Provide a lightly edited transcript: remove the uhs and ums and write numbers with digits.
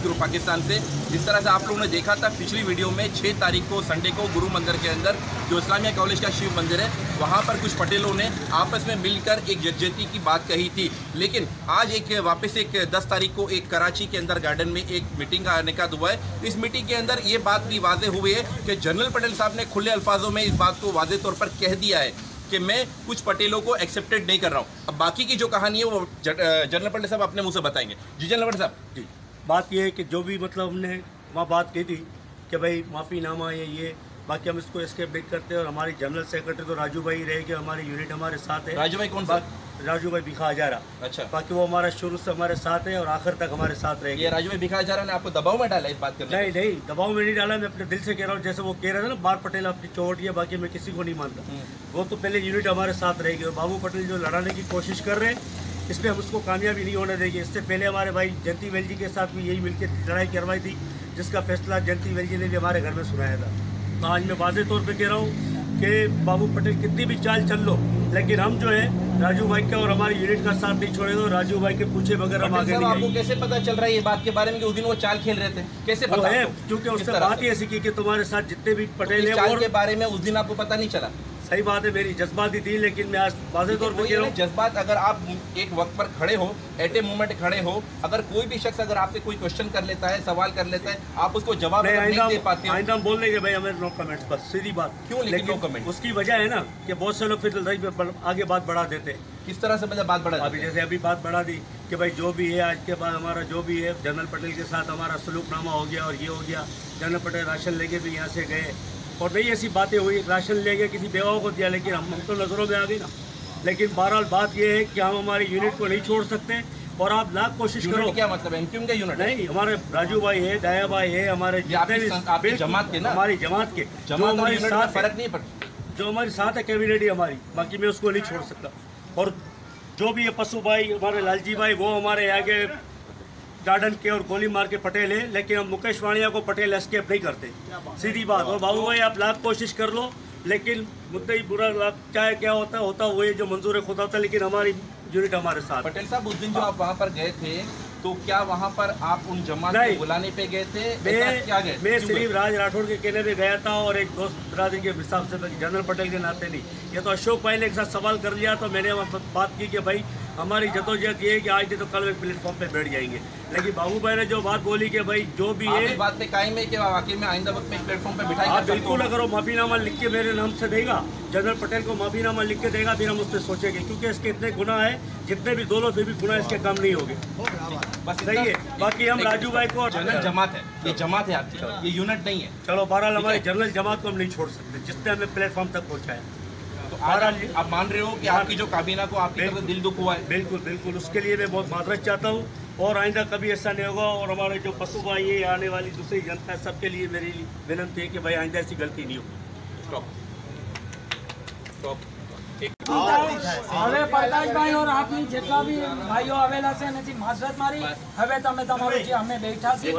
Through Pakistan से। जिस तरह से आप लोगों ने देखा था पिछली वीडियो में 6 तारीख को संडे को गुरु मंदिर के अंदर जो इस्लामिया कॉलेज का शिव मंदिर है वहाँ पर कुछ पटेलों ने आपस में मिलकर एक यकजहती की बात कही थी। लेकिन आज एक वापस एक 10 तारीख को एक कराची के अंदर गार्डन में एक मीटिंग का इनेकाद हुआ है। इस मीटिंग के अंदर ये बात भी वाज़ेह हुई है कि जनरल पटेल साहब ने खुले अल्फाजों में इस बात को वाज़ेह तौर पर कह दिया है कि मैं कुछ पटेलों को एक्सेप्टेड नहीं कर रहा हूँ। अब बाकी की जो कहानी है वो जनरल पटेल साहब अपने मुंह से बताएंगे। जी जनरल पटेल साहब। जी बात ये है कि जो भी मतलब हमने वहाँ बात की थी कि भाई माफ़ीनामा है ये, बाकी हम इसको एस्केप नहीं करते। और हमारी जनरल सेक्रेटरी तो राजू भाई रहेगी, हमारी यूनिट हमारे साथ है। राजू भाई कौन सा? राजू भाई भिखा हजारा। अच्छा। बाकी वो हमारा शुरू से हमारे साथ है और आखिर तक हमारे साथ रहेगी। ये राजू भाई भिखा हजारा ने आपको दबाव में डाला इस बात करने? नहीं नहीं, दबाव में नहीं डाला, मैं अपने दिल से कह रहा हूँ। जैसे वो कह रहे थे ना बार पटेल अपनी चौट है, बाकी मैं किसी को नहीं मानता। वो तो पहले यूनिट हमारे साथ रहेगी। और बाबू पटेल जो लड़ाने की कोशिश कर रहे हैं इसमें हम उसको कामयाबी नहीं होने देंगे। इससे पहले हमारे भाई जयंती वेल जी के साथ भी यही मिलकर लड़ाई करवाई थी, जिसका फैसला जयंती वेल जी ने भी हमारे घर में सुनाया था। तो आज मैं वाज़ेह तौर पे कह रहा हूँ कि बाबू पटेल कितनी भी चाल चल लो, लेकिन हम जो है राजू भाई का और हमारी यूनिट का साथ नहीं छोड़ेगा। और राजू भाई के पूछे बगैर हम आगे नहीं। आपको कैसे पता चल रहा है ये बात के बारे में कि उस दिन वो चाल खेल रहे थे? कैसे पता है? क्योंकि उससे बात ही ऐसी की कि तुम्हारे साथ जितने भी पटेल हैं चाल के बारे में उस दिन आपको पता नहीं चला? सही बात है, मेरी जज्बात ही थी, लेकिन मैं आज वाज़ेह तौर पर कह रहा हूँ जज्बात अगर आप एक वक्त पर खड़े हो, एट ए मोमेंट खड़े हो, अगर कोई भी शख्स अगर आपसे कोई क्वेश्चन कर लेता है, सवाल कर लेता है, आप उसको जवाब नहीं दे पाते हो। आइंदा बोल देंगे भाई हमें नो कमेंट्स पर, सीधी बात। क्यों लेकिन नो कमेंट? उसकी वजह है ना कि बहुत से लोग फिर आगे बात बढ़ा देते हैं। किस तरह से मतलब बात बढ़ा? अभी जैसे अभी बात बढ़ा दी कि भाई जो भी है आज के बाद हमारा जो भी है जनरल पटेल के साथ हमारा सलूकनामा हो गया और ये हो गया। जनरल पटेल राशन लेके भी यहाँ से गए और नहीं ऐसी बातें हुई, राशन ले गए किसी बेवाओं को दिया, लेकिन हम तो नज़रों में आ गई ना। लेकिन बहरहाल बात यह है कि हम हमारी यूनिट को नहीं छोड़ सकते। और आप लाख कोशिश करो। क्या मतलब एमक्यूएम का यूनिट? नहीं, हमारे राजू भाई है, दया भाई है, हमारे आपकी जमात के ना, हमारी जमात के जो हमारे साथ फर्क नहीं पड़ता, जो हमारे साथ है कैबिनेट ही हमारी, बाकी मैं उसको नहीं छोड़ सकता। और जो भी है पशु भाई, हमारे लालजी भाई, वो हमारे आगे गार्डन के और गोली मार के पटेल है, लेकिन हम मुकेश वाणिया को पटेल एस्केप नहीं करते, सीधी बात। और बाबू भाई आप लाख कोशिश कर लो, लेकिन मुद्दे ही बुरा चाहे क्या होता वो ये जो मंजूर है खुदा होता, लेकिन हमारी यूनिट हमारे साथ। पटेल साहब उस दिन जो आप वहाँ पर गए थे तो क्या वहाँ पर आप उन जमात को बुलाने पे गए थे? मैं सिर्फ राज राठौड़ के कहने पे गया था और एक दोस्त बिरादरी के हिसाब से, जनरल पटेल के नाते नहीं। ये तो अशोक भाई ने एक साथ सवाल कर लिया तो मैंने बात की कि भाई हमारी जदोजहद ये है कि आज तो कल एक प्लेटफॉर्म पे बैठ जाएंगे। लेकिन बाबू भाई ने जो बात बोली कि भाई जो भी है बात पे कायम है कि वाकई में आइंदा वक्त में एक प्लेटफॉर्म पे बिठाएंगे। बिल्कुल, अगर वो माफीनामा लिख के मेरे नाम से देगा, जनरल पटेल को माफीनामा लिख के देगा, फिर हम उस पर सोचेंगे। क्योंकि इसके इतने गुनाह है, जितने भी दो लोग फिर भी गुनाह इसके कम नहीं होंगे। बस सही है। बाकी हम राजू भाई को, जनरल जमात है, ये जमात है आपकी, ये यूनिट नहीं है। चलो बहरहाल हमारी जनरल जमात को हम नहीं छोड़ सकते, जिसने हमें प्लेटफॉर्म तक पहुँचाया। तो आप मान रहे हो कि आपकी जो काबीना को आपकी तरफ दिल दुख हुआ है? बिल्कुल बिल्कुल, उसके लिए मैं बहुत माजरत चाहता हूँ और आइंदा कभी ऐसा नहीं होगा। और हमारे जो पशु भाई है, आने वाली दूसरी जनता है, सबके लिए मेरी विनती है कि भाई आइंदा ऐसी गलती नहीं होगी। હવે પ્રકાશભાઈ और આપની જેટલા भी ભાઈઓ આવેલા છે એનાથી માઝરત મારી હવે તમે તમારું જે અમે બેઠા છીએ